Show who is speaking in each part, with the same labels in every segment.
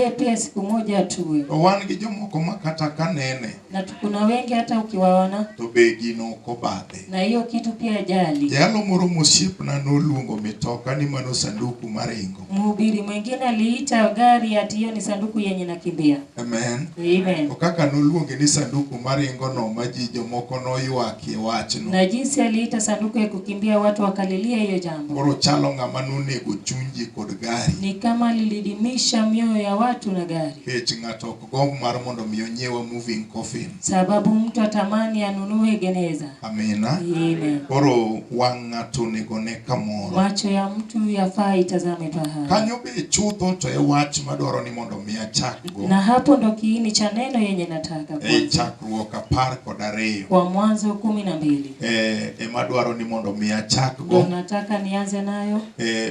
Speaker 1: Pia siku moja tuwe.
Speaker 2: Wan gi jomoko makata kanene.
Speaker 1: Na kuna wengi hata ukiwaona.
Speaker 2: To be gino kobadhe.
Speaker 1: Na hiyo kitu pia jali.
Speaker 2: Yalo moro mosiepna noluongo mitoka ni mano sanduku maringo.
Speaker 1: Mhubiri mwingine aliita gari ati hiyo ni sanduku yenye nakimbia.
Speaker 2: Amen.
Speaker 1: Amen.
Speaker 2: Okaka noluonge ni sanduku maringo no maji jomoko noywaki wachno.
Speaker 1: Na jinsi aliita sanduku ya kukimbia watu wakalilia hiyo jambo.
Speaker 2: Moro chalo ng'ama nonego chunji kod gari.
Speaker 1: Ni kama lilidimisha mioyo ya watu na gari.
Speaker 2: Kech ng'ato ok gomb mar mondo mi onyiewa moving coffin.
Speaker 1: Sababu mtu atamani anunue geneza.
Speaker 2: Amina.
Speaker 1: Amen.
Speaker 2: Koro wang' ng'ato onego ne kamoro.
Speaker 1: Macho ya mtu yafaa itazame pahali.
Speaker 2: Kanyo be chutho to e wach madwaro ni mondo mi achakgo.
Speaker 1: Na hapo ndo kiini cha neno yenye nataka kwanza.
Speaker 2: Chakruok 10:2.
Speaker 1: Kwa Mwanzo 12.
Speaker 2: Madwaro ni mondo mi achakgo.
Speaker 1: Ndio nataka nianze nayo.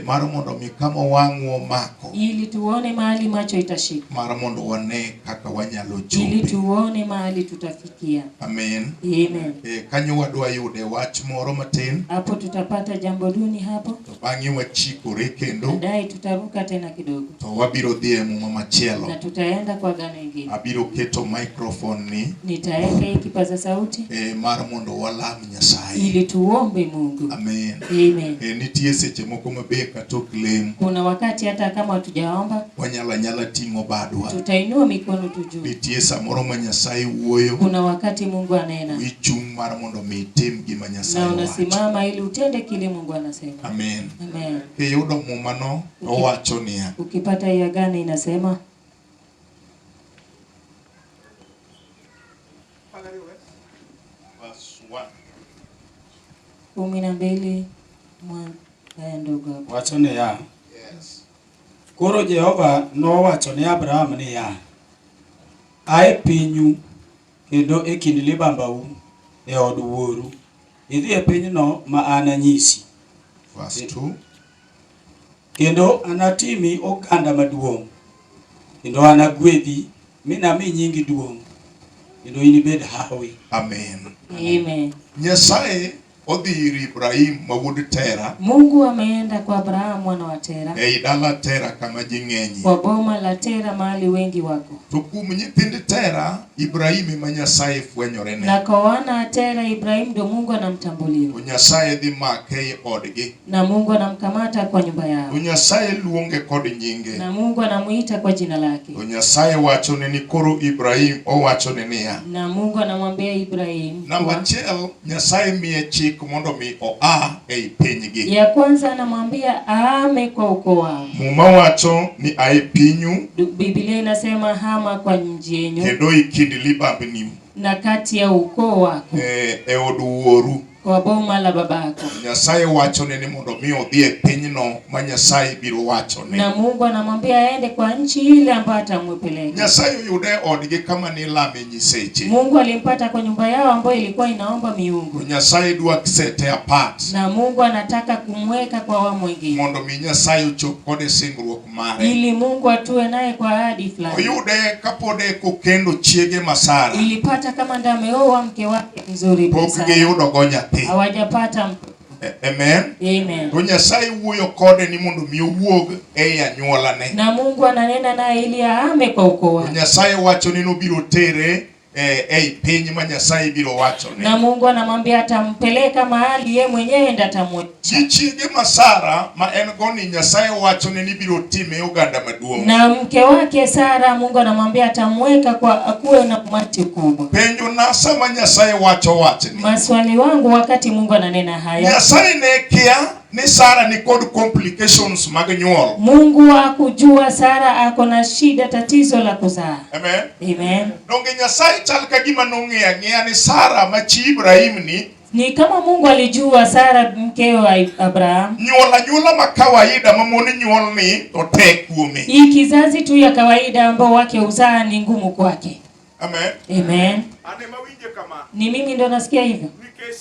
Speaker 2: Maro mondo mi kama wang'o mako.
Speaker 1: Ili tuone mahali macho itashika.
Speaker 2: Maro mondo wane kaka wanyalo chope.
Speaker 1: Ili tuone mahali tutafikia.
Speaker 2: Amen.
Speaker 1: Amen.
Speaker 2: Kanyo wadwa yude wach moro matin.
Speaker 1: Hapo tutapata jambo duni hapo.
Speaker 2: To bang'e wachikore kendo.
Speaker 1: Baadaye tutaruka tena kidogo.
Speaker 2: To wabiro dhi e muma machielo.
Speaker 1: Na tutaenda kwa gano ingine.
Speaker 2: Abiro keto microphone ni.
Speaker 1: Nitaweka hii kipaza sauti.
Speaker 2: Mara mondo walam Nyasaye.
Speaker 1: Ili tuombe Mungu.
Speaker 2: Amen.
Speaker 1: Amen.
Speaker 2: Nitie seche moko mabeka tok lem.
Speaker 1: Kuna wakati hata kama hatujaomba
Speaker 2: wanyala ting'o badwa.
Speaker 1: Tutainua mikono tujuu.
Speaker 2: Nitie samoro ma Nyasaye wuoyo.
Speaker 1: Kuna wakati Mungu anena.
Speaker 2: Ichung' mara mondo mi itim gima Nyasaye
Speaker 1: wacho. Na unasimama ili utende kile Mungu anasema.
Speaker 2: Amen.
Speaker 1: Amen.
Speaker 2: Yudo mumano owacho niya.
Speaker 1: Ukipata ya gani inasema?
Speaker 2: Verse 1.
Speaker 1: 12 ndogo.
Speaker 3: Wacho niya.
Speaker 2: Yes.
Speaker 3: Koro Jehova nowacho ne Abraham niya. Ae pinyu kendo e kind libambau e od wuoru. Idhi e pinyno ma an anyisi.
Speaker 2: Verse 2.
Speaker 3: Kendo anatimi oganda maduong'. Kendo anagwedhi minami nyingi duong'. Kendo inibed hawi.
Speaker 2: Amen.
Speaker 1: Amen.
Speaker 2: Nyasaye odhi ir Ibrahim ma wuod Tera.
Speaker 1: Mungu ameenda kwa Abraham mwana wa Tera.
Speaker 2: Dala Tera kama ji ng'enye.
Speaker 1: Kwa boma la Tera mahali wengi wako.
Speaker 2: To kuom nyithind Tera, Ibrahim ma Nyasaye fwenyore ne.
Speaker 1: Na kwa wana Tera Ibrahim ndo Mungu anamtambulia.
Speaker 2: Nyasaye dhi make e odgi.
Speaker 1: Na Mungu anamkamata kwa nyumba yao.
Speaker 2: Nyasaye luonge kod nyinge.
Speaker 1: Na Mungu anamuita kwa jina lake.
Speaker 2: Nyasaye wacho ni koro Ibrahim owacho niya.
Speaker 1: Na Mungu anamwambia Ibrahim.
Speaker 2: Namba 1, Nyasaye miye chik mondo mi oa e pinygi.
Speaker 1: Ya kwanza anamwambia ahame kwa ukoo wao.
Speaker 2: Muma wacho ni ae pinyu.
Speaker 1: Biblia inasema hama kwa nchi yenu.
Speaker 2: Kendo ikindi libambni.
Speaker 1: Na kati ya ukoo wako.
Speaker 2: E od wuoru.
Speaker 1: Kwa boma la babako.
Speaker 2: Nyasaye wacho ni mondo mi odhi e pinyno ma Nyasaye biro wacho ni.
Speaker 1: Na Mungu anamwambia aende kwa nchi ile ambayo atamwepeleka.
Speaker 2: Nyasaye yude odgi kama ni lame nyiseche.
Speaker 1: Mungu alimpata kwa nyumba yao ambayo ilikuwa inaomba miungu.
Speaker 2: Nyasaye dwa sete apart.
Speaker 1: Na Mungu anataka kumweka kwa wao mwingine.
Speaker 2: Mondo mi Nyasaye uchop kode singruok mare.
Speaker 1: Ili Mungu atue naye kwa ahadi fulani.
Speaker 2: Oyude kapode kokendo chiege Masara.
Speaker 1: Ilipata kama ndiye ameoa mke wake mzuri sana.
Speaker 2: Pokge yudo gonya.
Speaker 1: Hawajapata.
Speaker 2: Amen.
Speaker 1: Amen.
Speaker 2: To Nyasaye wuoyo kode ni mondo mi owuog e anyuolane.
Speaker 1: Na Mungu ananena naye ili ahame kwa ukoo wake.
Speaker 2: Nyasaye wacho ni nobiro tere piny ma Nyasaye biro wacho ni.
Speaker 1: Na Mungu anamwambia atampeleka mahali yeye mwenyewe ndiye atamweka.
Speaker 2: Chiege Masara ma en goni Nyasaye wacho ni biro time oganda maduong'.
Speaker 1: Na mke wake Sara Mungu anamwambia atamweka kwa akuwe na umati kubwa.
Speaker 2: Penjo nasa ma Nyasaye wacho ni.
Speaker 1: Maswali wangu wakati Mungu ananena haya.
Speaker 2: Nyasaye ne kia ni Sara ni kod complications mag nyuol.
Speaker 1: Mungu hakujua Sara ako na shida, tatizo la kuzaa.
Speaker 2: Amen.
Speaker 1: Amen.
Speaker 2: Donge Nyasaye chal ka gima nong'eya ni Sara ma chi Ibrahim
Speaker 1: ni kama Mungu alijua Sara mke wa Abraham.
Speaker 2: Nyuola ma kawaida ma mon nyuol ni to tek kuome.
Speaker 1: Hii kizazi tu ya kawaida ambao wake uzaa ni ngumu kwake.
Speaker 2: Amen.
Speaker 1: Amen.
Speaker 2: Ane mawinje kama.
Speaker 1: Ni mimi ndo nasikia hivyo.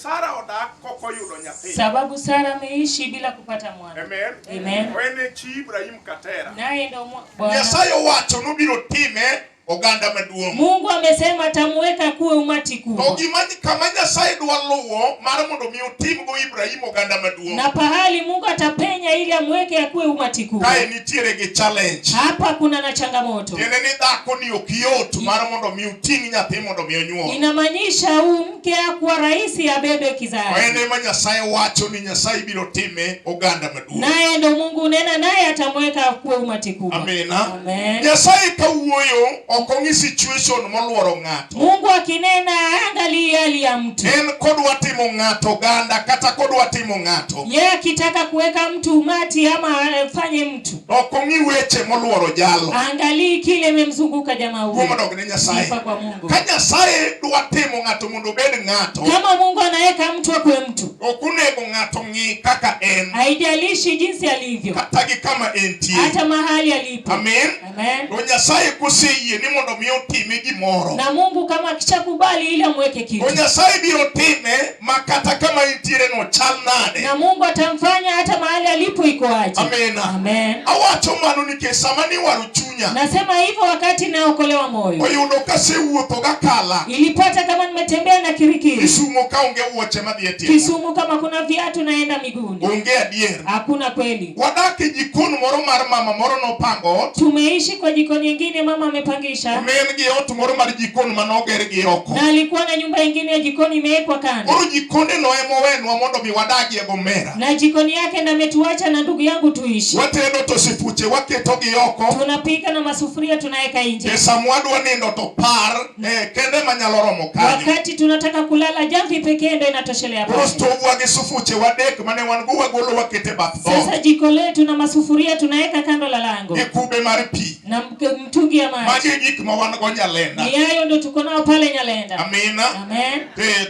Speaker 2: Sara odak koko yudo nyathi.
Speaker 1: Sababu Sara ameishi bila kupata mwana.
Speaker 2: Amen.
Speaker 1: Amen.
Speaker 2: Wene chi Ibrahim katera.
Speaker 1: Naye ndo
Speaker 2: Nyasaye wacho no biro time oganda maduong'.
Speaker 1: Mungu amesema atamweka kuwe umati kubwa.
Speaker 2: To gima kama Nyasaye dwa luwo mar mondo mi otimgo Ibrahim oganda maduong'.
Speaker 1: Na pahali Mungu atapenya ili amweke akuwe umati kubwa.
Speaker 2: Kae nitiere gi challenge.
Speaker 1: Hapa kuna na changamoto.
Speaker 2: Tiende ni dhako ni ok yot mar mondo mi uting' nyathi mondo mi onyuol.
Speaker 1: Inamaanisha mke akuwa rahisi abebe kizazi.
Speaker 2: Ene ma Nyasaye wacho ni Nyasaye biro time oganda maduong'.
Speaker 1: Naye ndo Mungu nena naye atamweka kuwe umati kubwa.
Speaker 2: Amen. Nyasaye kawuoyo ok ong'i situation moluoro ng'ato.
Speaker 1: Mungu akinena angalia hali ya mtu.
Speaker 2: En kodwa timo ng'ato oganda kata kodwa timo ng'ato.
Speaker 1: Yeye akitaka kuweka mtu umati ama afanye mtu.
Speaker 2: Ok ong'i weche moluoro jalo.
Speaker 1: Angalia kile memzunguka jamaa huyo.
Speaker 2: Kuom ne Nyasaye.
Speaker 1: Kwa Mungu.
Speaker 2: Ka Nyasaye dwa timo ng'ato mondo obed ng'ato.
Speaker 1: Kama Mungu anaweka mtu akuwe mtu.
Speaker 2: Ok onego ng'ato ng'i kaka en.
Speaker 1: Haijalishi jinsi alivyo.
Speaker 2: Kata gi kama entie.
Speaker 1: Hata mahali alipo.
Speaker 2: Amen.
Speaker 1: Amen.
Speaker 2: To Nyasaye koseyie ni mondo mi otime gimoro.
Speaker 1: Na Mungu kama akishakubali ili amweke kitu.
Speaker 2: To Nyasaye biro time makata kama entiere no chal nade.
Speaker 1: Na Mungu atamfanya hata mahali alipo iko aje.
Speaker 2: Amen.
Speaker 1: Amen.
Speaker 2: Awacho mano nikech sama ni waru chunya.
Speaker 1: Nasema hivyo wakati naokolewa moyo.
Speaker 2: Oyudo ka sewuotho gakala.
Speaker 1: Ilipata kama nimetembea na kirikiri.
Speaker 2: Kisumo ka onge wuoche madhi e tielo.
Speaker 1: Kisumu kama kuna viatu naenda miguuni.
Speaker 2: Onge adier.
Speaker 1: Hakuna kweli.
Speaker 2: Wadak e jikon moro mar mama moro nopango.
Speaker 1: Tumeishi kwa jikoni nyingine mama amepangisha.
Speaker 2: Men gi ot moro mar jikon manoger gi oko.
Speaker 1: Na alikuwa na nyumba nyingine ya jikoni imewekwa kando.
Speaker 2: Koro jikonde no emowenwa mondo mi wadagie go mera.
Speaker 1: Na jikoni yake na ametuacha na ndugu yangu tuishi.
Speaker 2: Watedo to sifuche waketo gi oko.
Speaker 1: Tunapika na masufuria tunaweka nje.
Speaker 2: Pesa mwadwa nindo to par kende manyalo romo kanyo.
Speaker 1: Wakati tunataka kulala jamvi pekee ndio inatoshelea hapo.
Speaker 2: Koro stovu wage sufuche wadek mane wan go wagolo wakete bath.
Speaker 1: Sasa jiko letu na masufuria tunaweka kando la lango.
Speaker 2: Gi kube mar pi.
Speaker 1: Na mtungi ya maji.
Speaker 2: Maji gik ma wan go Nyalenda.
Speaker 1: Ni hayo ndio tuko nao pale Nyalenda.
Speaker 2: Amen.
Speaker 1: Amen.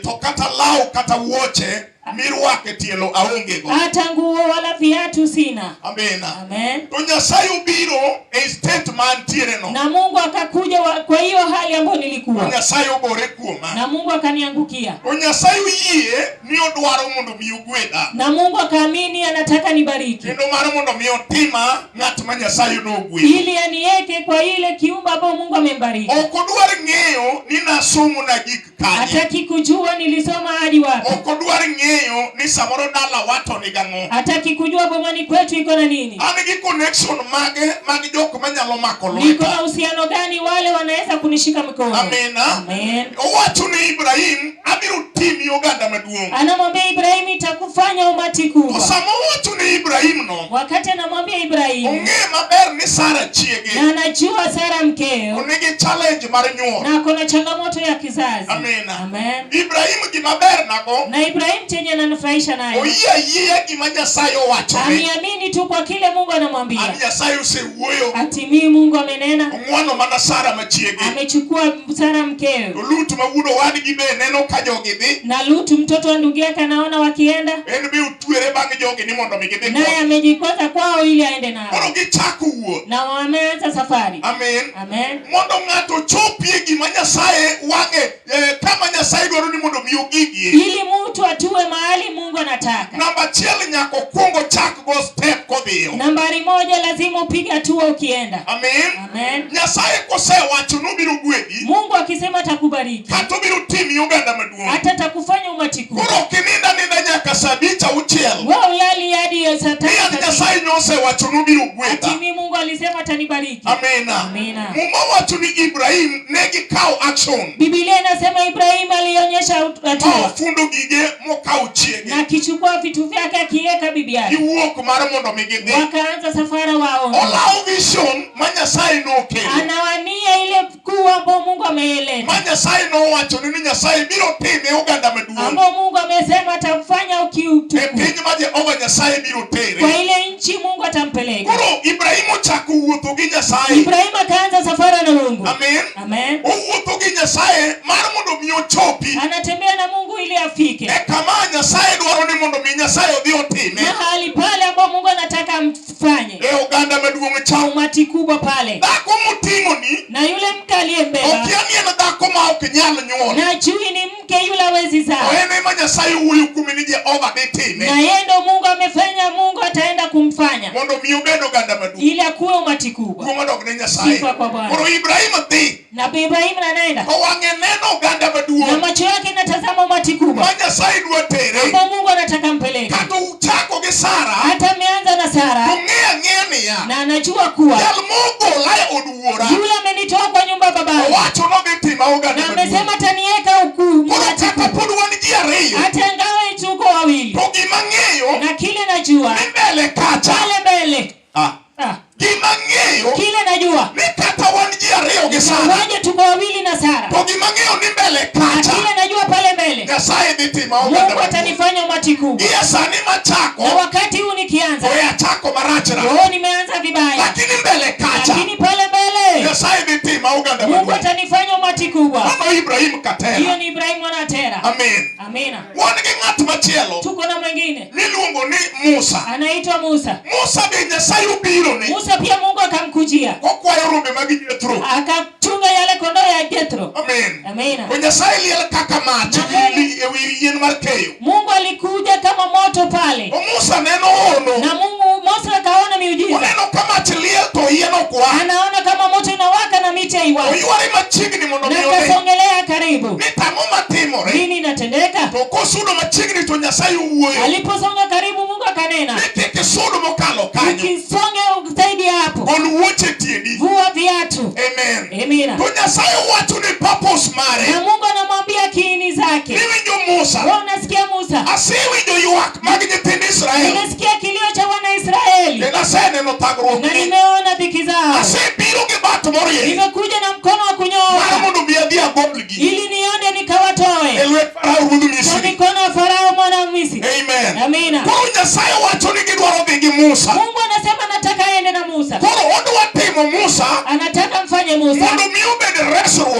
Speaker 2: To kata law kata wuoche mirwake tielo aonge go.
Speaker 1: Hata nguo wala viatu sina.
Speaker 2: Amen.
Speaker 1: Amen.
Speaker 2: To Nyasaye ubiro e state man tiere no.
Speaker 1: Na Mungu akakuja kwa hiyo hali ambayo nilikuwa.
Speaker 2: To Nyasaye ogore kuoma.
Speaker 1: Na Mungu akaniangukia.
Speaker 2: To Nyasaye uyie ni odwaro mondo mi ogweda.
Speaker 1: Na Mungu akaamini anataka nibariki.
Speaker 2: Kendo mar mondo mi otima ng'at ma Nyasaye no ogweda.
Speaker 1: Ili aniweke kwa ile kiumba ambayo Mungu amembariki.
Speaker 2: Ok odwar ng'eyo ni nasomo na gik kanye.
Speaker 1: Hataki kujua nilisoma hadi wapi.
Speaker 2: Ok odwar ng'eyo ni samoro dala wato ni gang'o.
Speaker 1: Hataki kujua bomani kwetu iko na nini.
Speaker 2: An gi connection mag jok manyalo mako lweta.
Speaker 1: Niko na uhusiano gani wale wanaweza kunishika mikono.
Speaker 2: Amen.
Speaker 1: Amen.
Speaker 2: Owacho ni Ibrahim abiro timi oganda maduong'.
Speaker 1: Anamwambia Ibrahim itakufanya umati kubwa.
Speaker 2: Osamo wacho ni Ibrahim no.
Speaker 1: Wakati anamwambia Ibrahim.
Speaker 2: Ong'e maber ni Sara chiege.
Speaker 1: Na anajua Sara mkeo.
Speaker 2: Onege challenge mar nyuol.
Speaker 1: Na kuna changamoto ya kizazi.
Speaker 2: Amen.
Speaker 1: Amen.
Speaker 2: Ibrahim gima ber nago.
Speaker 1: Na Ibrahim chenye ananufurahisha naye.
Speaker 2: Oyie gima Nyasaye owacho.
Speaker 1: Amiamini tu kwa kile Mungu anamwambia.
Speaker 2: Ani Nyasaye osewuoyo.
Speaker 1: Atimii Mungu amenena.
Speaker 2: Ong'wano mana Sara machiege.
Speaker 1: Amechukua Sara mkeo.
Speaker 2: To Lut ma wudo wadgi be neno ka jogi dhi.
Speaker 1: Na Lut mtoto wa ndugu yake anaona wakienda.
Speaker 2: En be utwere bang' jogi ni mondo mi gidhi.
Speaker 1: Naye amejikwaza kwao ili aende nao.
Speaker 2: Koro gichako wuoth.
Speaker 1: Na wameanza safari.
Speaker 2: Amen.
Speaker 1: Amen.
Speaker 2: Mondo ng'ato chopie gima Nyasaye wang'e kama Nyasaye dwaro ni mondo mi ogigie.
Speaker 1: Ili mtu atue mahali Mungu anataka.
Speaker 2: Namba achiel nyaka okwongo chak go step kodhiyo.
Speaker 1: Nambari moja lazima upige hatua ukienda.
Speaker 2: Amen.
Speaker 1: Amen.
Speaker 2: Nyasaye kosewacho nobiro gwedhi.
Speaker 1: Mungu akisema atakubariki.
Speaker 2: Kata obiro timi oganda maduong'.
Speaker 1: Hata atakufanya umati kubwa.
Speaker 2: Koro kininda nyaka saa 5 auchiel.
Speaker 1: Wewe ulali hadi saa 5.
Speaker 2: Nyasaye nosewacho nobiro gwedha.
Speaker 1: Atimi Mungu alisema atanibariki.
Speaker 2: Amen.
Speaker 1: Amen.
Speaker 2: Muma wacho ni Ibrahim ne gikawo action.
Speaker 1: Biblia inasema Ibrahim alionyesha hatua.
Speaker 2: Fundo gige mokawo chiege.
Speaker 1: Na kichukua vitu vyake akiweka bibi yake.
Speaker 2: Giwuok mar mondo mi gidhi.
Speaker 1: Wakaanza safari wao.
Speaker 2: Olawo vision ma Nyasaye nokelo.
Speaker 1: Anawania ile kuu ambayo Mungu ameeleza.
Speaker 2: Ma Nyasaye nowacho ni Nyasaye biro time oganda maduong'.
Speaker 1: Ambapo Mungu amesema atamfanya ukiutukufu.
Speaker 2: E piny ma Jehova Nyasaye biro tere.
Speaker 1: Kwa ile nchi Mungu atampeleka.
Speaker 2: Koro Ibrahim ochako wuotho gi Nyasaye.
Speaker 1: Ibrahim akaanza safari na Mungu.
Speaker 2: Amen.
Speaker 1: Amen.
Speaker 2: Owuotho gi Nyasaye mar mondo mi ochopi.
Speaker 1: Anatembea na Mungu ili afike.
Speaker 2: E kama Nyasaye dwaro ni mondo mi Nyasaye odhi otime.
Speaker 1: Mahali pale ambapo Mungu anataka amfanye.
Speaker 2: E oganda maduong' cha
Speaker 1: umati kubwa pale.
Speaker 2: Dhako moting'o ni.
Speaker 1: Na yule mke aliyembeba.
Speaker 2: Okia ni en dhako ma ok nyal nyuol.
Speaker 1: Na chui ni mke yule hawezi zaa.
Speaker 2: Ene ma Nyasaye wuoyo kuome ni Jehova dhi time.
Speaker 1: Na yeye ndo Mungu amefanya Mungu ataenda kumfanya.
Speaker 2: Mondo mi obed oganda maduong'.
Speaker 1: ili akuwe umati kubwa. Sifa kwa Bwana. Nabii Ibrahim anaenda na macho yake yanatazama umati kubwa ambao Mungu anataka mpeleke. Hata ameanza na Sara na anajua kuwa yule amenitoa kwa nyumba babangu na amesema ataniweka huku hata ingawa tuko wawili. Na kile najua pale mbele kile najua waje tuko wawili na Sara. Kile najua pale mbele Mungu atanifanya umati kubwa. Na wakati huu nikianza nimeanza vibaya, lakini pale mbele Mungu atanifanya umati kubwa. Hiyo ni Ibrahim anatera. Amina. Tuko na mwingine anaitwa Musa. Musa pia Mungu akamkujia akachunga yale kondoo ya Jethro. Amina. Mungu alikuja kama moto pale na Musa akaona miujiza. Anaona kama moto inawaka na miti haiwaki. Na akasongelea karibu. Nini inatendeka? Aliposonga karibu Mungu akanena, ukisonge zaidi hapo vua viatu. Amina. Na Mungu anamwambia kiini zake. Wewe unasikia Musa? Nimesikia kilio cha wana Israeli na nimeona dhiki zao. Nimekuja na mkono wa kunyooka ili niende nikawatoe kwa mikono ya Farao mwana wa Misri. Amina. Mungu anasema nataka aende na Musa. Anataka mfanye Musa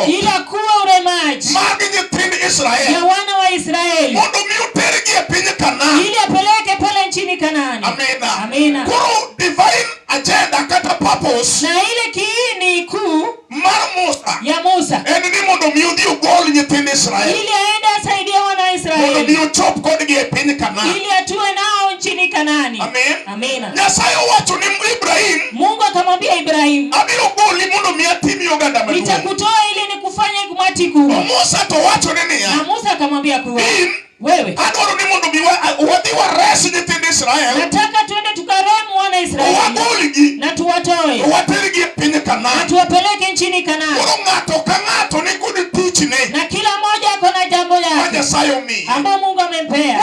Speaker 1: ili akuwe uremaji ya wana wa Israeli ili apeleke pale nchini Kanaani. Amina. Na ile kiini kuu ya Musa ili aende asaidie wana wa Israeli ili atue nao nchini Kanaani. Amina. Mungu akamwambia Ibrahim, nitakutoa ili nikufanye umati kubwa. Na Musa akamwambia kuwa wewe nataka tuende tukaremu wana Israeli na tuwatoe na tuwapeleke nchini Kanaani. Na kila mmoja ako na jambo lake ambao Mungu amempea.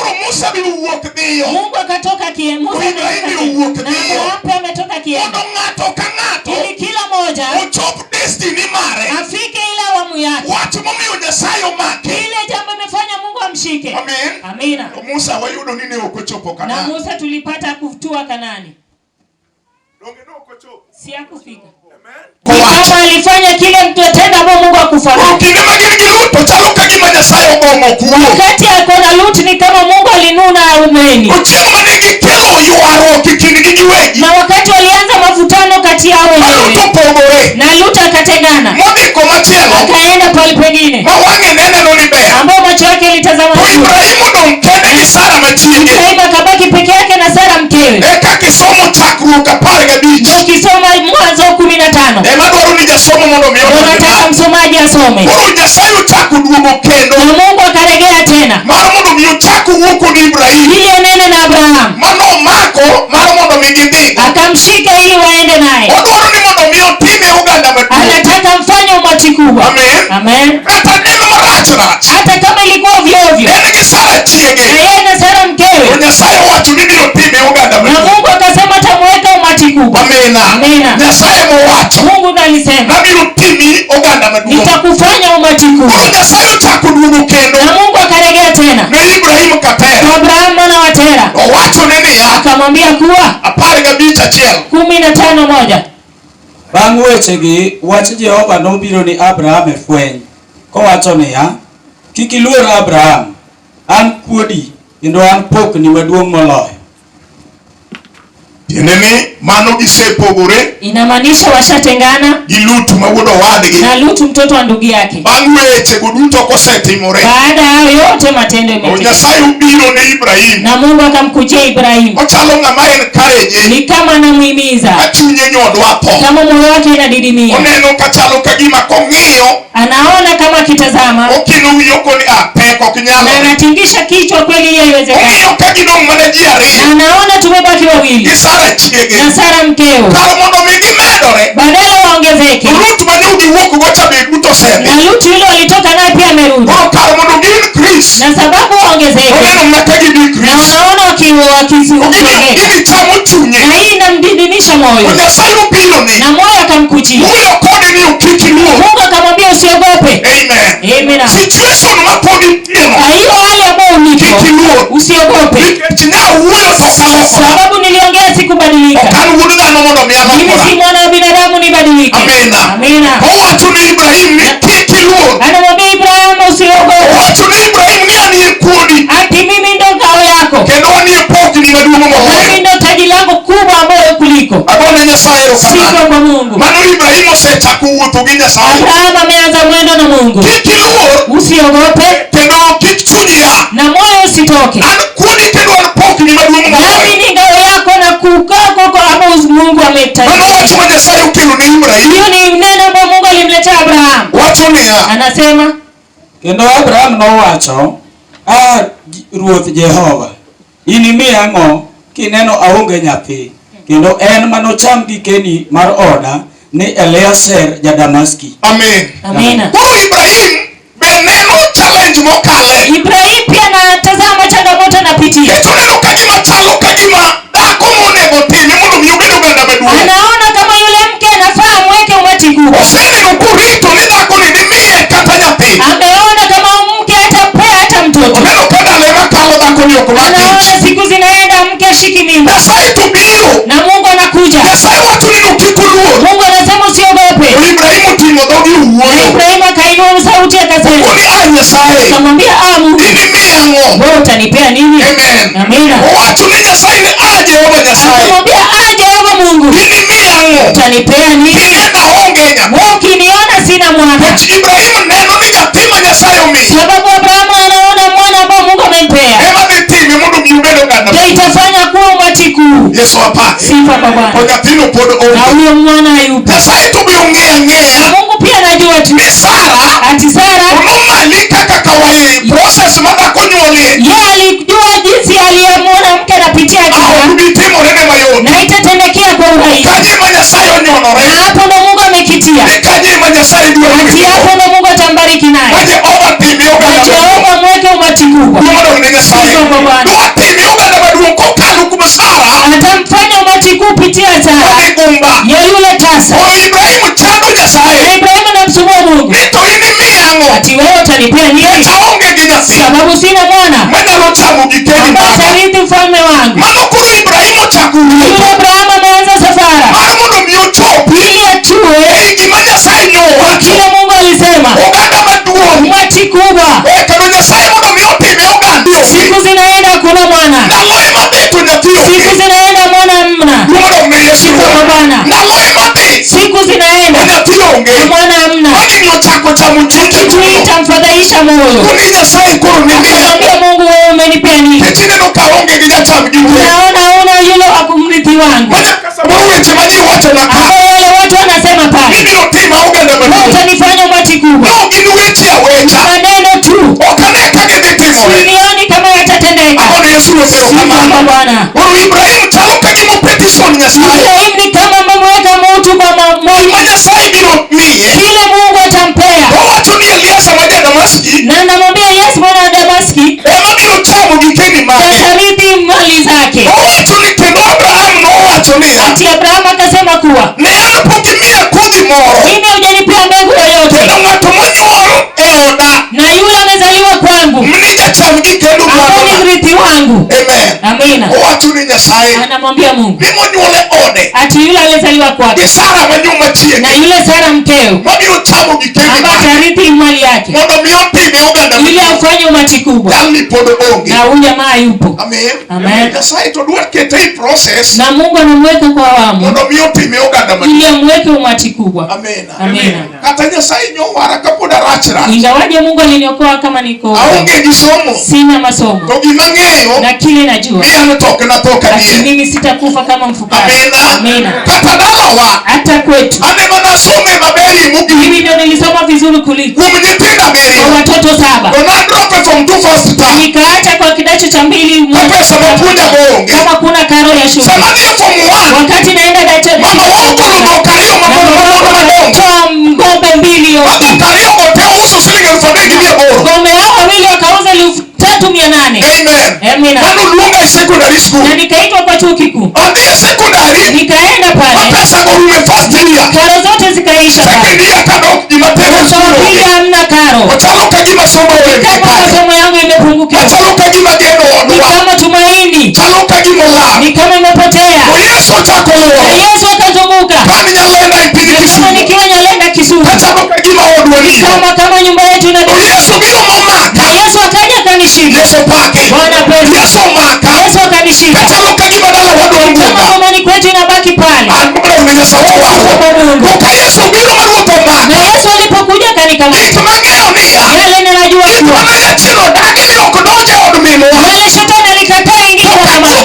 Speaker 1: Mungu akatoka kiemu na Abraham ametoka kiemu ili kila mmoja afike ile awamu yake. Ile jambo imefanya Mungu amshike. Amina. Na Musa tulipata kutua Kanaani. Si akufika. Kama alifanya kile mtotenda ambao Mungu akufahamu. Wakati akona Lut ni kama Mungu alinuna umeni. Na wakati walianza mavutano kati yao wenyewe na Lut akatengana, akaenda pale pengine ambao macho yake yalitazama Ibrahim akabaki peke yake na Sara mkewe. Ukisoma Mwanzo 15 unataka msomaji asome. Na Mungu akaregea tena ili anene na Abraham, akamshika ili waende naye. Anataka mfanye umati kubwa. Amen. Hata kama ilikuwa ovyo ovyo. Na yeye na Sara mkewe. Na Mungu akasema atamweka umati kubwa. Amina. Mungu alisema nitakufanya umati kubwa. Na Mungu akaregea tena kwa Abraham mwana wa Tera. Akamwambia kuwa 15:1
Speaker 3: bang' wechegi wach Jehova nobiro ni Abraham e fweny kowacho niya, kik iluor Abraham, an kuodi kendo an pokni maduong' moloyo.
Speaker 2: Tiendeni mano gisepogore.
Speaker 1: Inamaanisha washatengana.
Speaker 2: Gi Lut ma wuod owadgi.
Speaker 1: Na Lut mtoto wa ndugu yake.
Speaker 2: Bang' weche goduto kosetimore.
Speaker 1: Baada ya yote matendo yametendeka.
Speaker 2: Nyasaye ubiro ne Ibrahim.
Speaker 1: Na Mungu akamkujia Ibrahim.
Speaker 2: Ochalo ng'ama encourage.
Speaker 1: Ni kama anamuhimiza.
Speaker 2: Achunye nyodwa tho.
Speaker 1: Kama moyo wake inadidimia.
Speaker 2: Oneno kachalo kagima kong'iyo.
Speaker 1: Anaona kama akitazama.
Speaker 2: Okino wiyo koni peko kinyalo.
Speaker 1: Na anatingisha kichwa kweli hiyo haiwezekani.
Speaker 2: Ong'iyo kagidong' mana ji ariyo.
Speaker 1: Na anaona tumebaki wawili.
Speaker 2: Sara chiege.
Speaker 1: Na Sara mkeo.
Speaker 2: Karo mondo mi gimedore.
Speaker 1: Badala waongezeke.
Speaker 2: Lut mane ugiwuok go cha be duto sebe.
Speaker 1: Na Lut yule alitoka naye pia amerudi.
Speaker 2: Karo mondo gi increase.
Speaker 1: Na sababu waongezeke.
Speaker 2: Oneno mnataka gi increase.
Speaker 1: Na wanaona wakiongezeka.
Speaker 2: Ili chamo chunye.
Speaker 1: Na hii inamdidimisha moyo.
Speaker 2: Nyasaye ubiro ni.
Speaker 1: Na moyo akamkujia.
Speaker 2: Huyo kodi ni ukikiluo.
Speaker 1: Mungu akamwambia usiogope.
Speaker 2: Amen.
Speaker 1: Amen.
Speaker 2: Situation mapodi tino.
Speaker 1: Hiyo hali ambayo uliko. Usiogope. Sababu niliongea sikubadilika. Mimi si mwana wa binadamu nibadilike.
Speaker 2: Amina.
Speaker 1: Amina. Anamwambia Ibrahim usiogope. Ati mimi ndo ngao yako. Mimi ndo taji langu kubwa ambayo kuliko. Sifa kwa Mungu. Abraham ameanza mwendo na Mungu. Usiogope. Na moyo usitoke. Nami ni ngao yako na kukaa kwa hapo Mungu ametaja. Hiyo ni neno ambalo Mungu alimletea Abraham. Anasema
Speaker 3: kendo Abraham nowacho, Ruoth Jehova, inimiya ang'o kineno aonge nyathi, kendo en manocham gikeni mar oda ni Eliezer ja-Damaski.
Speaker 2: Amen.
Speaker 1: Amina.
Speaker 2: Ibrahim beneno challenge mokale.
Speaker 1: Ibrahim pia anatazama changamoto anapitia.
Speaker 2: Neno kagima chalo kagima dako monego timi mondo mi obedo ganda maduong'.
Speaker 1: Anaona kama yule mke anafaa mweke umati kubwa.
Speaker 2: Oseneno kurito ni dako ni miye kata nyathi.
Speaker 1: Ameona kama mke atampea hata mtoto.
Speaker 2: Oneno kada lema kalo dako ni okumaki.
Speaker 1: Anaona siku zinaenda mke ashiki mimba.
Speaker 2: Nyasaye tubiro.
Speaker 1: Na Mungu anakuja.
Speaker 2: Nyasaye wacho ni ukikuluo.
Speaker 1: Mungu anasema usiogope.
Speaker 2: Ibrahimu timo dogi uwoyo.
Speaker 1: Ibrahimu akainua sauti akasema.
Speaker 2: Nyasaye.
Speaker 1: Akamwambia Mungu.
Speaker 2: Inimiya ang'o?
Speaker 1: Wewe utanipea nini?
Speaker 2: Amen.
Speaker 1: Amina.
Speaker 2: Wacho ni Nyasaye ni Jehova Nyasaye.
Speaker 1: Akamwambia Jehova Mungu.
Speaker 2: Inimiya ang'o?
Speaker 1: Utanipea nini?
Speaker 2: Kinena onge nya.
Speaker 1: Wewe ukiniona sina mwana.
Speaker 2: Ibrahimu neno ni nyathima Nyasaye omi.
Speaker 1: Sababu Abrahamu anaona mwana ambao Mungu amempea.
Speaker 2: Ema bitimi mondo mi ubedo ganda.
Speaker 1: Ndio itafanya kuwa umati kuu.
Speaker 2: Yesu apake.
Speaker 1: Sifa kwa Bwana.
Speaker 2: Nyathino pod onge.
Speaker 1: Na huyo mwana hayupo.
Speaker 2: Nyasaye to bi ong'eya.
Speaker 1: Na Mungu pia anajua tu. Ati Sara
Speaker 2: unomalika kaka wae process madako nyuolie.
Speaker 1: Yeye alijua jinsi aliyemwona mke anapitia
Speaker 2: na
Speaker 1: itatendekea kwa urahisi. Na hapo ndo Mungu amekitia. Ati hapo ndo Mungu atambariki naye. Jehova mweke umati kubwa. Atamfanya umati kuu kupitia Sara. Ya yule tasa. Ibrahimu anamsumbua Mungu. Ati wewe utanipea nini? Sababu sina mwana. Ambaye atarithi ufalme wangu. Yule Abrahamu ameanza safara. Ili achue kile Mungu alisema. Umati kubwa. Siku zinaenda kuna mwana. Siku zinaenda mwana mna. Siku kwa Bwana. Siku zinaenda mwana mna. Kitu hii itamfadhaisha moyo. Akamwambia Mungu wewe umenipea nini? Naona yule wa kumrithi wangu. Wale watu wanasema pale. Utanifanya umati kubwa. Maneno tu. Silioni kama yatatendeka. Sifa Bwana. Ibrahimu ni kama amemweka mtu kwa kile Mungu atampea. Na namwambia Yesu mwana wa Damaski atarithi mali zake. Ati Abrahamu akasema kuwa mimi hujanipea mbegu yoyote. Na yule amezaliwa kwangu ambao ni mrithi wangu. Amina.
Speaker 2: wacho ni Nyasaye.
Speaker 1: Anamwambia Mungu.
Speaker 2: Ni monyuole ode.
Speaker 1: Ati yule alizaliwa kwake.
Speaker 2: Ni Sara manyuma chiege.
Speaker 1: Na yule Sara mkeo.
Speaker 2: Mabiro chamo gikeni.
Speaker 1: Ambaye atarithi mali yake.
Speaker 2: Mondo miotime oganda.
Speaker 1: Ili afanye umati kubwa.
Speaker 2: Jalni podo onge.
Speaker 1: Na huyu jamaa yupo.
Speaker 2: Amen.
Speaker 1: Amen.
Speaker 2: Nyasaye to dwar kete i process.
Speaker 1: Na Mungu anamweka kwa awamu.
Speaker 2: Mondo miotime oganda.
Speaker 1: Ili amweke umati kubwa.
Speaker 2: Amen.
Speaker 1: Amen.
Speaker 2: Kata Nyasaye nyowara kapoda rachra.
Speaker 1: Ingawaje Mungu aliniokoa kama niko.
Speaker 2: Aonge gisomo.
Speaker 1: Sina masomo.
Speaker 2: To gimang'eyo.
Speaker 1: Na kile najua.
Speaker 2: Miyano toke na toka
Speaker 1: nie. Mimi sitakufa kama mfukara.
Speaker 2: Amen.
Speaker 1: Amen.
Speaker 2: Kata dalawa.
Speaker 1: Hata kwetu.
Speaker 2: Anema nasome maberi mugi.
Speaker 1: Mimi ndio nilisoma vizuri kuliko.
Speaker 2: Umnitinda beri.
Speaker 1: Kwa watoto 7.
Speaker 2: Donadrope from 2 first time.
Speaker 1: Nikaacha kwa kidato cha 2.
Speaker 2: Pesa mapuja bonge.
Speaker 1: Kama kuna karo ya shule.
Speaker 2: Samania form 1.
Speaker 1: Wakati naenda dato.
Speaker 2: Mama wangu lumokario
Speaker 1: toa ngombe 2 yote.
Speaker 2: Kario gote uso shilingi 3,000
Speaker 1: ngombe hao wawili wakauza 3,800.
Speaker 2: Amen.
Speaker 1: Amen.
Speaker 2: Manu lunga secondary school.
Speaker 1: Na nikaitwa kwa chuo kikuu.
Speaker 2: Ndio secondary.
Speaker 1: Nikaenda pale.
Speaker 2: Pesa gorume first year.
Speaker 1: Karo zote zikaisha.
Speaker 2: Second year kado jimatema
Speaker 1: school. Pili hamna karo.
Speaker 2: Wachaluka jima somo wewe.
Speaker 1: Kama masomo yangu imepunguka.
Speaker 2: Wachaluka jima gendo odwa.
Speaker 1: Kama tumaini.
Speaker 2: Chaluka jima la.
Speaker 1: Ni kama imepotea.
Speaker 2: Yesu chakolo.
Speaker 1: Yesu akazunguka.
Speaker 2: Kama nyalenda ipigi Kisumu.
Speaker 1: Kama nikiwa nyalenda Kisumu.
Speaker 2: Chaluka jima odwa ni.
Speaker 1: Kama nyumba yetu na
Speaker 2: Yesu bilo mama.
Speaker 1: Yesu akaja kanishika.
Speaker 2: Yesu pake.
Speaker 1: Bwana pesa.
Speaker 2: Yesu maka.
Speaker 1: Yesu akanishika.
Speaker 2: Chaluka jima dala wadongo.
Speaker 1: Kama mama ni kwetu inabaki pale.
Speaker 2: Mbona umenyesa wao? Kwa Yesu bilo maruto maka.
Speaker 1: Na Yesu alipokuja kanikamata.
Speaker 2: Kimangeo ni ya.
Speaker 1: Yale ninajua kuwa.
Speaker 2: Kimangeo chino dagi ni okudoje odumimo.
Speaker 1: Wale shetani alikataa ingia kwa mama.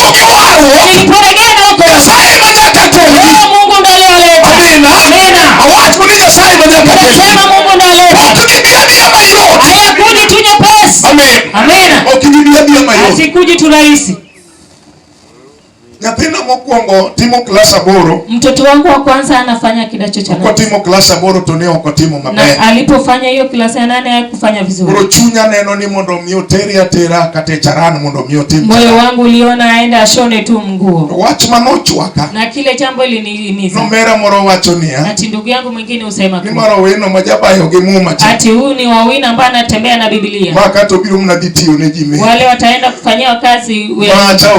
Speaker 1: Niliporegea na huko.
Speaker 2: Nyasaye manyaka tohi.
Speaker 1: Mungu ndo alioleta.
Speaker 2: Amina. Awatu ni Nyasaye manyaka tohi.
Speaker 1: Nasema Mungu ndo alioleta.
Speaker 2: Ukibibia ni ama yote.
Speaker 1: Hayakuji tu nyepesi.
Speaker 2: Amen.
Speaker 1: Amina.
Speaker 2: Ukibibia ni ama yote.
Speaker 1: Asikuji tu rahisi.
Speaker 2: Nyathina mokwongo timo klasa 8.
Speaker 1: Mtoto wangu wa kwanza anafanya kidato cha 8.
Speaker 2: Kwa timo klasa 8 to ne okotimo maber.
Speaker 1: Na alipofanya hiyo klasa ya 8 hakufanya vizuri.
Speaker 2: Bro chunya neno ni mondo mioteri atera kate charan mondo miotimi.
Speaker 1: Moyo wangu uliona aenda ashone tu nguo.
Speaker 2: Wach manochwaka.
Speaker 1: Na kile jambo linihimiza.
Speaker 2: Nomera moro wacho nia.
Speaker 1: Ati ndugu yangu mwingine usema
Speaker 2: kwa. Ni maro weno majabayo ge muma cha.
Speaker 1: Ati huyu ni wawina ambaye anatembea na Biblia.
Speaker 2: Maka to biro mnaditio ne jime.
Speaker 1: Wale wataenda kufanyia kazi wewe.
Speaker 2: Acha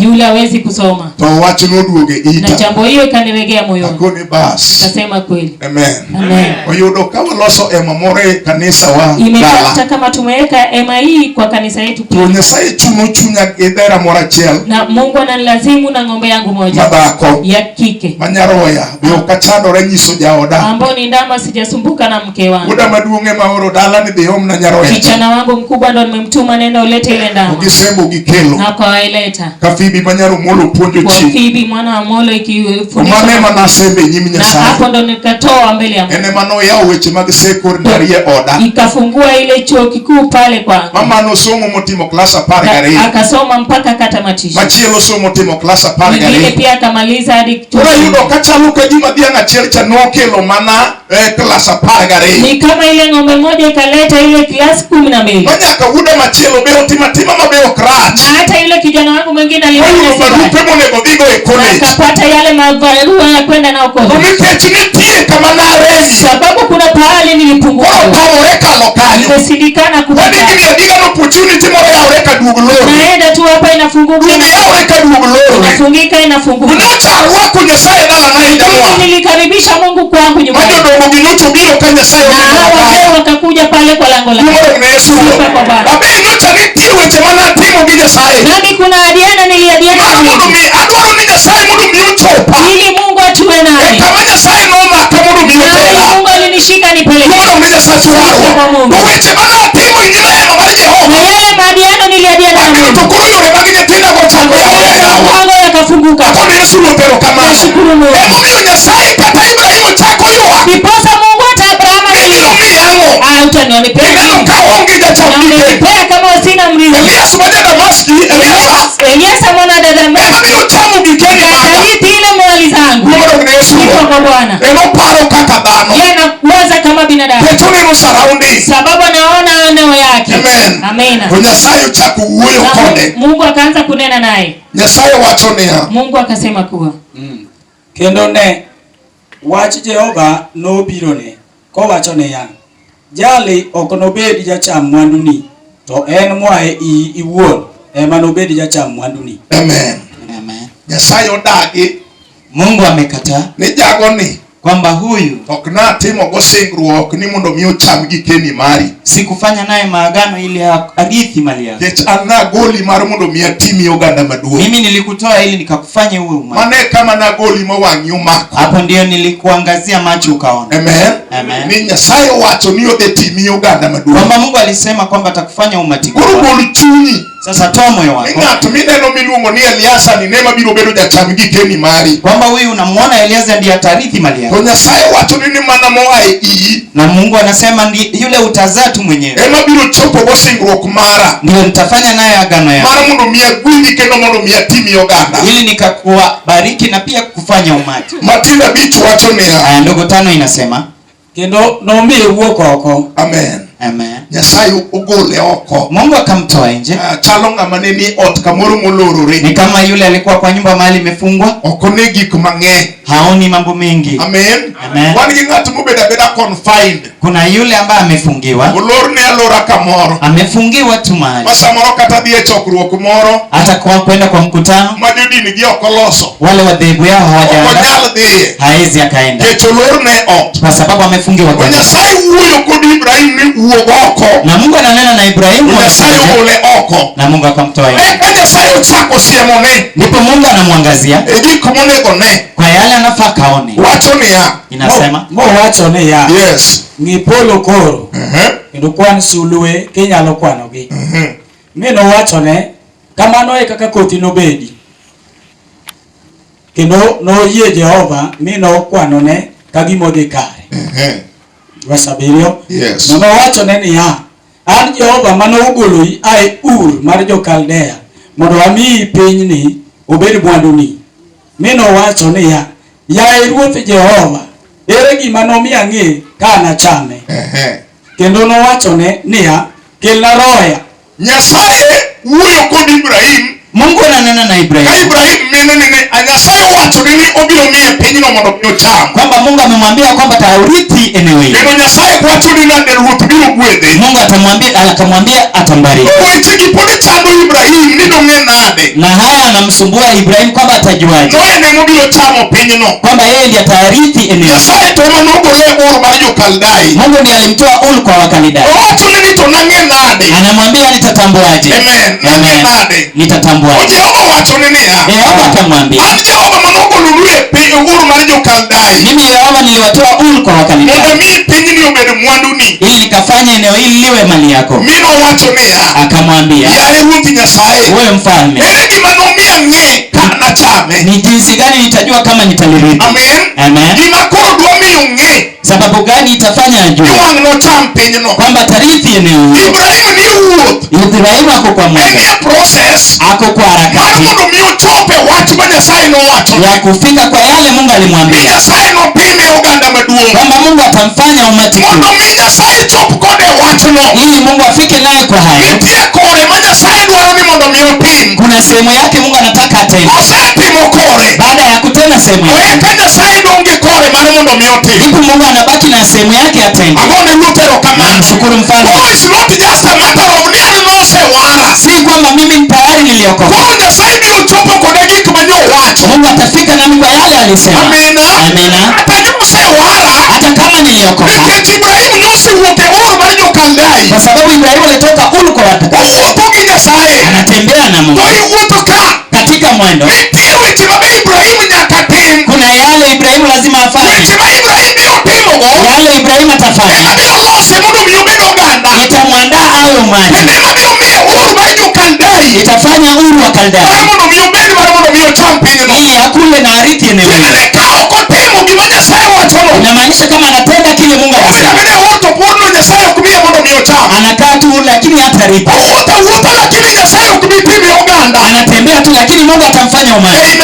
Speaker 1: yule hawezi kusoma.
Speaker 2: To wacho noduoge ita.
Speaker 1: Na jambo hiyo ikaniregea moyoni.
Speaker 2: Akoni bas.
Speaker 1: Nasema kweli.
Speaker 2: Amen.
Speaker 1: Amen.
Speaker 2: Oyudo kawa loso ema more kanisa wa.
Speaker 1: Imekata kama tumeweka ema hii kwa kanisa yetu.
Speaker 2: To Nyasaye chunya edera mora chiel.
Speaker 1: Na Mungu analazimu na ng'ombe yangu moja.
Speaker 2: Madhako.
Speaker 1: Ya kike.
Speaker 2: Manyaroya. Bio kachando renyiso jaoda.
Speaker 1: Ambao ni ndama sijasumbuka na mke wangu.
Speaker 2: Uda maduonge maoro dala ni biom na nyaroya.
Speaker 1: Kijana wangu mkubwa ndo nimemtuma nenda ulete ile ndama.
Speaker 2: Ukisembo gikelo.
Speaker 1: Na kawaileta.
Speaker 2: Kafibi manyaro molo ponjo chi.
Speaker 1: Kafibi mwana wa molo ikifundisha.
Speaker 2: Mane manasembe nyimi Nyasaye.
Speaker 1: Na hapo ndo nikatoa mbele ya Mungu.
Speaker 2: Ene mano ya weche mag sekondari oda.
Speaker 1: Ikafungua ile chuo kikuu pale kwa.
Speaker 2: Mama no somo motimo klasa par gari.
Speaker 1: Akasoma mpaka katamatisha.
Speaker 2: Machielo somo timo klasa par gari.
Speaker 1: Ile pia akamaliza hadi
Speaker 2: ora yudo kachaluka juma dianga chelcha nokelo mana klasa par gari.
Speaker 1: Ni kama ile ng'ombe moja ikaleta ile klasi 12.
Speaker 2: Manyaka uda machielo beo tima mabeo krach.
Speaker 1: Na hata ile kijana wangu mwingine alifanya
Speaker 2: barupe monego dhigo e college.
Speaker 1: Akapata yale mabarua ya kwenda nao college.
Speaker 2: Umekechinitie kama naremi.
Speaker 1: Sababu kuna pahali nilipungua.
Speaker 2: Oreka lokali.
Speaker 1: Nimesindikana kupata.
Speaker 2: Wadi diga no opportunity more ya oreka duguloro.
Speaker 1: Naenda tu hapa inafunguka.
Speaker 2: Ya oreka duguloro.
Speaker 1: Inafungika inafunguka.
Speaker 2: Unacha wako Nyasaye dala na ijamoa.
Speaker 1: Nilikaribisha Mungu kwangu nyumbani.
Speaker 2: Majo dogo ginucho bilo ka Nyasaye.
Speaker 1: Na wao wakakuja pale kwa lango la.
Speaker 2: Mungu ni Yesu. Abe nyocha ni tiwe chemana timo gi Nyasaye.
Speaker 1: Nami kuna adiana niliadiana.
Speaker 2: Mungu mi adwaro ni Nyasaye mundu miuchopa.
Speaker 1: Ili Mungu achue naye.
Speaker 2: Kama Nyasaye noma kamundu miutela.
Speaker 1: Mungu alinishika nipeleke.
Speaker 2: Mungu ni Nyasaye waro. Uweche bana timo ingine ya mama Jehova.
Speaker 1: Yale maadiano niliadiana.
Speaker 2: Tukuru yore bagine tena kwa chako ya
Speaker 1: Mungu yakafunguka.
Speaker 2: Kwa Yesu lopero kama.
Speaker 1: Nashukuru Mungu.
Speaker 2: Mungu Nyasaye kata Ibrahimu chako yuwa.
Speaker 1: Niposa Mungu hata Abrahamu
Speaker 2: niliyango.
Speaker 1: Utanionipea.
Speaker 2: Neno kaongi ja chomike.
Speaker 1: Nipea kama sina mrithi.
Speaker 2: Elias mwana Damaski.
Speaker 1: Elias mwana Damaski.
Speaker 2: Mimi utamu bikeni mama.
Speaker 1: Hadithi ile mwali zangu.
Speaker 2: Mungu ni Yesu.
Speaker 1: Niko kwa Bwana.
Speaker 2: Eno paro kaka dano.
Speaker 1: Yeye anawaza kama binadamu.
Speaker 2: Petuni no surrounding.
Speaker 1: Sababu anaona eneo yake.
Speaker 2: Amen.
Speaker 1: Amen.
Speaker 2: Nyasaye chaku uyo konde.
Speaker 1: Mungu akaanza kunena naye.
Speaker 2: Nyasaye wacho niya.
Speaker 1: Mungu akasema kuwa.
Speaker 3: Kendo ne wach Jehova nobiro ne kowacho niya, jali ok nobed jacham mwanduni to en mwae iwuon Emanobedi jacham mwanduni.
Speaker 2: Amen.
Speaker 1: Amen.
Speaker 2: Nyasaye odagi.
Speaker 1: Mungu amekataa
Speaker 2: Ni jagoni.
Speaker 1: Kwamba huyu
Speaker 2: okna timo go singruok ni mondo mi ocham gikeni mari.
Speaker 1: Sikufanya naye maagano ili arithi mali yako.
Speaker 2: Kech anna goli mar mondo mi atimi oganda maduong'.
Speaker 1: Mimi nilikutoa ili nikakufanya uwe umma.
Speaker 2: Mane kama na goli mawang'i umako.
Speaker 1: Hapo ndio nilikuangazia macho ukaona.
Speaker 2: Amen.
Speaker 1: Amen.
Speaker 2: Ni Nyasaye wacho ni odhi timi oganda maduong'.
Speaker 1: Kwamba Mungu alisema kwamba atakufanya umati
Speaker 2: kubwa. Gol chunyi.
Speaker 1: Sasa toa moyo wako.
Speaker 2: Ng'ato mineno miluongo ni Eliasa ni nema biro bedo jacham gikeni mari.
Speaker 1: Kwamba huyu unamuona Eliasa ndiye atarithi mali yako.
Speaker 2: To Nyasaye wacho ni mana moa e iyi.
Speaker 1: Na Mungu anasema ndi yule utazaa tu mwenyewe.
Speaker 2: Ema biro chopo go singruok mara.
Speaker 1: Ndio nitafanya naye agano yako.
Speaker 2: Mara mondo mi agwini kendo mondo mi atimi oganda.
Speaker 1: Ili nikakubariki na pia kufanya umati.
Speaker 2: Matinda bich wacho ni
Speaker 1: aya ndogo 5 inasema
Speaker 3: kendo nomie wuok oko.
Speaker 2: Amen.
Speaker 1: Amen.
Speaker 2: Nyasaye ogole oko.
Speaker 1: Mungu akamtoa nje.
Speaker 2: Chalo ng'ama ne ni ot kamoro molorore.
Speaker 1: Ni kama yule alikuwa kwa nyumba mahali imefungwa.
Speaker 2: Okone gik mang'eny.
Speaker 1: Haoni mambo mengi.
Speaker 2: Amen.
Speaker 1: Amen.
Speaker 2: Wan gi ng'at mobeda beda confined.
Speaker 1: Kuna yule ambaye amefungiwa.
Speaker 2: Olorne alora kamoro.
Speaker 1: Amefungiwa tu mahali.
Speaker 2: Basa moro kata dhi e chokruok moro.
Speaker 1: Hata kwa kwenda kwa mkutano.
Speaker 2: Ma jodini gi okoloso.
Speaker 1: Wale wadhehebu yao hawajaenda.
Speaker 2: Onyal dhi.
Speaker 1: Haezi akaenda.
Speaker 2: Kech olorne ot.
Speaker 1: Kwa sababu amefungiwa kwa.
Speaker 2: Nyasaye wuoyo kod Ibrahim ni wuog oko.
Speaker 1: Na Mungu ananena na Ibrahimu.
Speaker 2: Nyasaye ogole oko.
Speaker 1: Na Mungu akamtoa nje.
Speaker 2: Nyasaye ochako siemone.
Speaker 1: Ndipo Mungu anamwangazia.
Speaker 2: Gik monego ne.
Speaker 1: Kwa yale anafaa kaone.
Speaker 2: Wacho ni ya.
Speaker 1: Inasema.
Speaker 3: Mo wacho ni ya.
Speaker 2: Yes.
Speaker 3: Ngipolo koro. Kendo kwan sulwe kinyalo kwanogi. Mino wacho ne kamano e kaka koti nobedi. Kendo noyie Jehova mino kwanone kagimodhi kare. Verse 7.
Speaker 2: Yes.
Speaker 3: Nono wacho ne niya, an Jehova mano ugoloi ae Ur mar jo-Kaldea mondo amiyi pinyni obed mwanduni. Mino wacho niya, yaye Ruoth Jehova, ere gima nomiyo ang'e ka anachame. Kendo nowachone niya, kelna roya.
Speaker 2: Nyasaye wuoyo kod Ibrahim.
Speaker 1: Mungu ananena na Ibrahim.
Speaker 2: Ibrahim mene Nyasaye wacho ni obiro miye pinyno mondo mi ocham.
Speaker 1: Kwamba Mungu amemwambia kwamba taurithi eneo hili.
Speaker 2: Kendo Nyasaye wacho ni nande Ruoth biro gwedhe.
Speaker 1: Mungu atamwambia atambariki.
Speaker 2: Weche gi pod chando Ibrahim ni dong'e nade.
Speaker 1: Na haya anamsumbua Ibrahim kwamba atajuaje.
Speaker 2: No ene mobiro chamo pinyno.
Speaker 1: Kwamba yeye ndiye atarithi eneo.
Speaker 2: Nyasaye to manogole Ur mar jo-Kaldai.
Speaker 1: Mungu ndiye alimtoa Ur kwa Wakaldai.
Speaker 2: Wacho ni to nang'e nade.
Speaker 1: Anamwambia nitatambuaje.
Speaker 2: Amen. Nang'e nade.
Speaker 1: Nitatambuaje.
Speaker 2: Jehova wacho ni niya.
Speaker 1: Jehova akamwambia.
Speaker 2: An Jehova manogolunu e piny Ur mar jo-Kaldai.
Speaker 1: Mimi Jehova niliwatoa Ur kwa Wakaldai.
Speaker 2: Mondo mi pinyni obed mwanduni.
Speaker 1: Ili nikafanya eneo hili liwe mali yako.
Speaker 2: Mino wacho niya.
Speaker 1: Akamwambia.
Speaker 2: Yaye Ruoth Nyasaye.
Speaker 1: Wewe mfalme.
Speaker 2: Ere gima nomiyo ang'e ka nachame.
Speaker 1: Ni jinsi gani nitajua kama nitalirithi.
Speaker 2: Amen.
Speaker 1: Amen.
Speaker 2: Gima koro dwa miyo ng'e.
Speaker 1: Sababu gani itafanya ajue?
Speaker 2: Wang nocham pinyno.
Speaker 1: Kwamba tarithi eneo hilo.
Speaker 2: Ibrahim ni wuoth.
Speaker 1: Ibrahim ako kwa Mungu.
Speaker 2: Ene process.
Speaker 1: Ako kwa harakati.
Speaker 2: Mondo mi ochope wach ma Nyasaye nowacho.
Speaker 1: Ya kufika kwa yale Mungu alimwambia.
Speaker 2: Nyasaye nopime oganda maduong'.
Speaker 1: Kwamba Mungu atamfanya umati mkubwa.
Speaker 2: Mondo mi Nyasaye chop kode wachno.
Speaker 1: Ili Mungu afike naye kwa hayo.
Speaker 2: Nitie kore ma Nyasaye dwaro ni mondo mi opim.
Speaker 1: Kuna sehemu yake Mungu anataka atende.
Speaker 2: Osetimo kore.
Speaker 1: Baada ya kutenda sehemu yake.
Speaker 2: Weka Nyasaye donge kore mar mondo mi otim.
Speaker 1: Ndipo Mungu anabaki na sehemu yake atende.
Speaker 2: Agone Lutero kama.
Speaker 1: Mshukuru mfalme.
Speaker 2: Oh, it's not just a matter of ni anose wara.
Speaker 1: Si kwamba mimi tayari niliokoka.
Speaker 2: Kwa Nyasaye biro chopo kode gik manyo wacho.
Speaker 1: Mungu atafika nami kwa yale alisema.
Speaker 2: Amina.
Speaker 1: Amina.
Speaker 2: Atanyose wara.
Speaker 1: Hata kama niliokoka.
Speaker 2: Nikech Ibrahim nosi wuoke Ur mar jo-Kaldai.
Speaker 1: Kwa sababu Ibrahimu alitoka Ur kwa Wakaldai.
Speaker 2: Owuotho gi Nyasaye.
Speaker 1: Anatembea na Mungu.
Speaker 2: To iwuotho ka.
Speaker 1: Katika mwendo.
Speaker 2: Nitie weche ma Ibrahim nyaka tim.
Speaker 1: Kuna yale Ibrahimu lazima afanye.
Speaker 2: Weche ma Ibrahim biro timogo.
Speaker 1: Yale Ibrahimu atafanya.
Speaker 2: Biro lose mondo mi obed oganda.
Speaker 1: Itamwandaa awe umati.
Speaker 2: Ema biro miye Ur mar jo-Kaldai.
Speaker 1: Itafanya Ur wa Kaldai.
Speaker 2: Mondo mi obed mar mondo mi ocham pinyno.
Speaker 1: Ili akule na arithi eneo hilo.
Speaker 2: Ka ok otimo gima Nyasaye wachono.
Speaker 1: Inamaanisha kama anatenda kile Mungu anasema.
Speaker 2: Bende wuotho puodho Nyasaye ok miye mondo mi ocham.
Speaker 1: Anakaa tu lakini hatarithi.
Speaker 2: Wuotho lakini Nyasaye ok bi time oganda.
Speaker 1: Anatembea tu lakini Mungu atamfanya umati.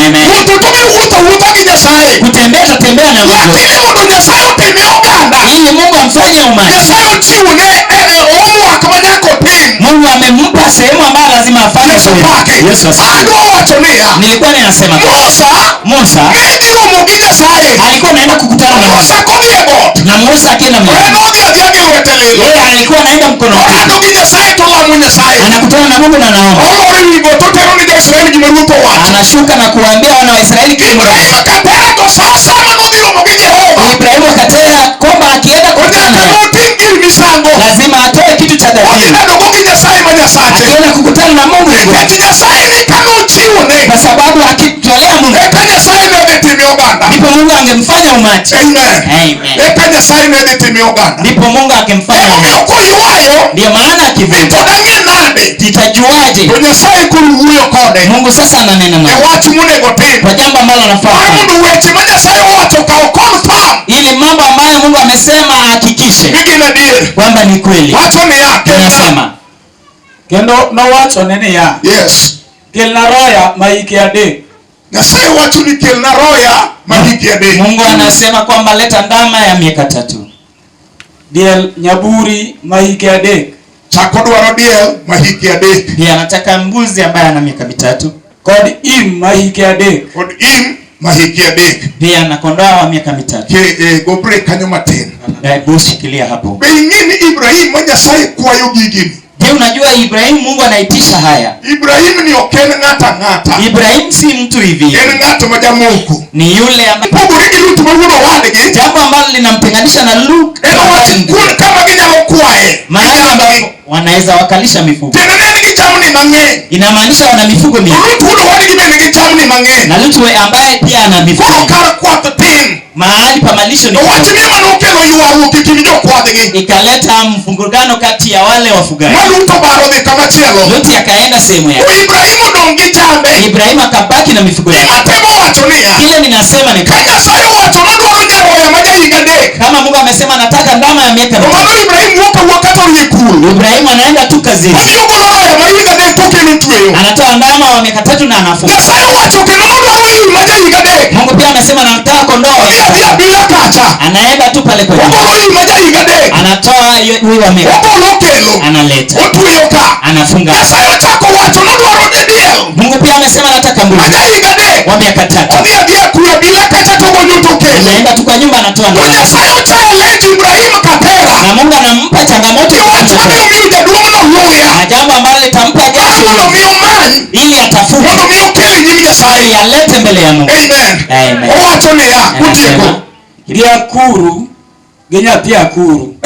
Speaker 1: Amen.
Speaker 2: Wuotho gi Nyasaye.
Speaker 1: Kutembea tatembea na Mungu.
Speaker 2: Lakini mondo Nyasaye otime oganda.
Speaker 1: Ili Mungu amfanye umati.
Speaker 2: Nyasaye ochiwo ne homework ma nyaka otim.
Speaker 1: Mungu amempa sehemu ambayo lazima afanye. Yesu asifiwe.
Speaker 2: Adwa wacho niya.
Speaker 1: Nilikuwa ninasema Musa
Speaker 2: ne dhi romo gi Nyasaye.
Speaker 1: alikuwa anaenda kukutana na
Speaker 2: Musa kodhi e got.
Speaker 1: na Musa akienda mlimani.
Speaker 2: Nodhi adhiya gi lwete lilo.
Speaker 1: Yeye alikuwa anaenda mkono.
Speaker 2: Orado gi Nyasaye to lamo
Speaker 3: Anakutana na Mungu na anaomba. Anashuka na kuambia wana wa Israeli kile Ibrahimu akatera kwamba akienda kukutana lazima atoe kitu cha dhabihu. Akienda kukutana na Mungu kwa sababu akitolea Mungu ndipo Mungu angemfanya umati. Amen. Ndipo Mungu angemfanya umati. Ndio maana akivuta titajuaje Mungu sasa ananena naye kwa jambo ambalo anafanya, ili mambo ambayo Mungu amesema ahakikishe kwamba ni kweli. Anasema
Speaker 2: kendo no wacho nene ya yes kelna roya maiki ade Nyasaye wacho ni kelna roya maiki ade.
Speaker 3: Mungu anasema kwamba leta ndama ya miaka 3,
Speaker 2: diel nyaburi maiki ade, chako dwaro diel maiki ade.
Speaker 3: Pia anataka mbuzi ambaye ana miaka 3
Speaker 2: kod im maiki ade, kod im maiki ade.
Speaker 3: Pia na kondoo wa miaka 3.
Speaker 2: Gobre kanyo matin.
Speaker 3: Bushikilia hapo.
Speaker 2: Be ingini Ibrahim ma Nyasaye kwayo gigini.
Speaker 3: Je, unajua Ibrahim Mungu anaitisha haya?
Speaker 2: Ibrahim ni oken ngata.
Speaker 3: Ibrahim si mtu hivi.
Speaker 2: En ngata majamuku.
Speaker 3: Ni yule ambaye
Speaker 2: pogori gi Lut mawuono wadgi.
Speaker 3: Jambo ambalo linamtenganisha na Lut.
Speaker 2: Kama ginyalo kwae.
Speaker 3: Mahali ambapo wanaweza wakalisha mifugo. Inamaanisha wana mifugo mingi. Na Lut ambaye pia ana mifugo. Mahali pa malisho ni ikaleta mfungurano kati ya wale wafugaji. Lut akaenda sehemu yake. Ibrahim akabaki na mifugo yake. Kile ninasema ni kama Mungu amesema nataka ndama ya miaka 3. Ibrahim anaenda tu kazini. Anatoa ndama wa miaka 3 na anafunga. Mungu pia amesema nataka kondoo. Anaenda tu pale kwa anatoa huyu wa miaka, analeta, anafunga. Mungu pia amesema nataka mbuzi wa miaka 3. Anaenda tu kwa nyumba anatoa ndama. Na Mungu anampa changamoto na jambo ambalo litampa jasho ili atafute ili alete mbele ya Mungu. Amen.
Speaker 2: Dia kuru genya pia kuru.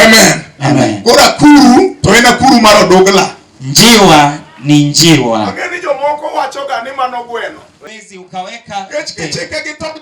Speaker 2: Amen. Kora kuru to ena kuru maro dogla.
Speaker 3: Njiwa ni njiwa.
Speaker 2: Ngeni jomoko wachoga ni mano gweno.
Speaker 3: Wezi ukaweka
Speaker 2: cheke gitop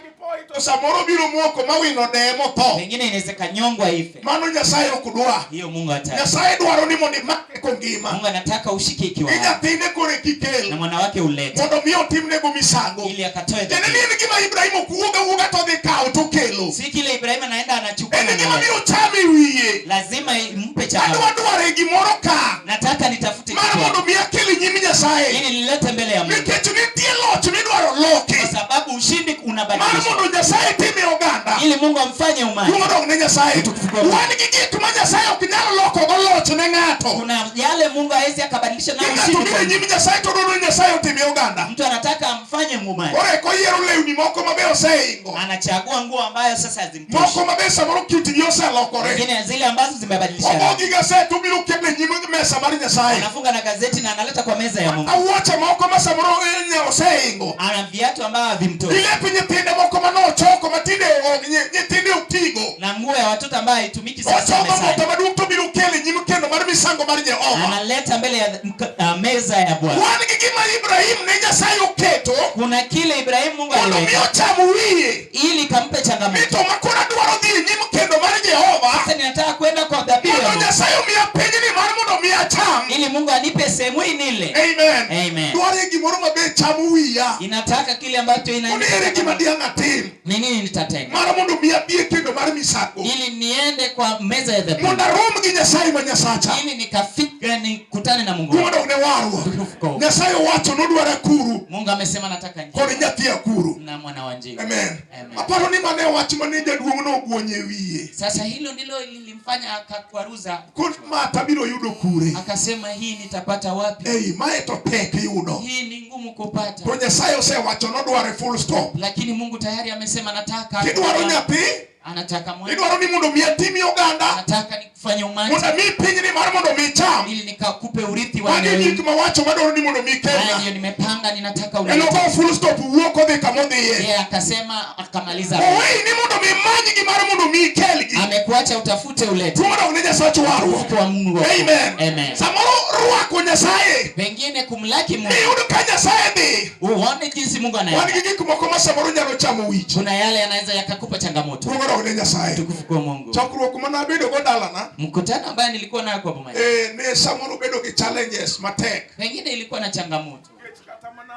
Speaker 2: to samoro biro moko mawino demo to.
Speaker 3: Pengine inawezeka nyongwa ife.
Speaker 2: Mano Nyasaye okudwa.
Speaker 3: Hiyo Mungu hataki.
Speaker 2: Nyasaye dwaro ni mondi make kongima.
Speaker 3: Mungu anataka ushike ikiwa.
Speaker 2: Tine kore kikel.
Speaker 3: Na mwana wake ulete.
Speaker 2: Mondo mio timne go misango.
Speaker 3: Ili akatoe.
Speaker 2: Tena nini kima Ibrahim kuuga to de kao to kelo.
Speaker 3: Si kile Ibrahim anaenda anachukua na
Speaker 2: nini mabiro chami wiye.
Speaker 3: Lazima mpe chakula.
Speaker 2: Adwa gimoro ka.
Speaker 3: Nataka nitafute kitu.
Speaker 2: Mara mondo mia kili nyimi Nyasaye.
Speaker 3: Ili nilete mbele ya Mungu.
Speaker 2: Niketu ni tielo chumi dwaro loke.
Speaker 3: Kwa sababu ushindi unabadilisha.
Speaker 2: Mara mondo Nyasaye time oganda.
Speaker 3: Ili Mungu amfanye umani.
Speaker 2: Mungu ni Nyasaye. Wani giki Nyasaye okinyalo loko golocho ne ngato.
Speaker 3: Kuna yale Mungu hawezi akabadilisha na ushindi kwa
Speaker 2: nyimi Nyasaye to dono Nyasaye otime oganda.
Speaker 3: Mtu anataka amfanye umani.
Speaker 2: Ore ko yero lewni moko mabeo seingo.
Speaker 3: Anachagua nguo ambayo sasa hazimtoshi.
Speaker 2: Moko mabeo samoro kiti yose lokore.
Speaker 3: Nyingine zile ambazo zimebadilishana.
Speaker 2: Ogi gazeti ubiro kemle nyimi mesa mari Nyasaye.
Speaker 3: Anafunga na gazeti na analeta kwa meza ya Mungu.
Speaker 2: Awacha moko masamoro nyao seingo.
Speaker 3: Ana viatu ambavyo havimtoshi.
Speaker 2: Ile pinye pinde moko mano choko matinde nyetinde utigo.
Speaker 3: Na nguo ya watoto ambayo haitumiki sasa mezani. Analeta mbele ya meza ya Bwana. Kuna kile Ibrahim Mungu aliweka ili kampe changamoto. Sasa ninataka kwenda kwa dhabihu ili Mungu anipe sehemu hii nile. Amen. Inataka kile ambacho ni nini nitatenda ili niende kwa meza ya dhabihu ili nikafika nikutane na Mungu. Mungu amesema nataka na mwana wa njiwa.
Speaker 2: Amen.
Speaker 3: Sasa hilo ndilo lilimfanya akakwaruza. Akasema hii nitapata wapi? Hii ni ngumu kupata. Lakini Mungu tayari amesema nataka.
Speaker 1: Anataka mwana.
Speaker 2: Idwaro ni mondo miya timi oganda.
Speaker 1: Anataka nikufanye umati.
Speaker 2: Mondo mi piny ni mar mondo mi cham.
Speaker 1: Ili nikakupe urithi wa
Speaker 2: wewe. Wagi gik mawacho madwaro ni mondo mi kelna.
Speaker 1: Haya ndio nimepanga ninataka urithi.
Speaker 2: Eno go full stop wuok odhi kamodhiye.
Speaker 1: Yeye akasema akamaliza.
Speaker 2: Wewe ni mondo mi manyi gi mar mondo mi kelgi.
Speaker 1: Amekuacha utafute ulete.
Speaker 2: Mondo ne Nyasaye waro.
Speaker 1: Kwa Mungu.
Speaker 2: Amen.
Speaker 1: Amen.
Speaker 2: Samoro ruako Nyasaye.
Speaker 1: Pengine kumlaki Mungu.
Speaker 2: Ni ka Nyasaye dhi.
Speaker 1: Uone jinsi Mungu anaenda.
Speaker 2: Wagi gik moko ma samoro nyalo chamo wich.
Speaker 1: Kuna yale yanaweza yakakupa changamoto.
Speaker 2: Mondo ne Nyasaye.
Speaker 1: Tukufu kwa Mungu.
Speaker 2: Chokruok mana bedo go dalana.
Speaker 1: Mkutano ambaye nilikuwa nayo kwa boma.
Speaker 2: Ne samoro bedo gi challenges matek.
Speaker 1: Pengine ilikuwa na changamoto.
Speaker 2: Kata mana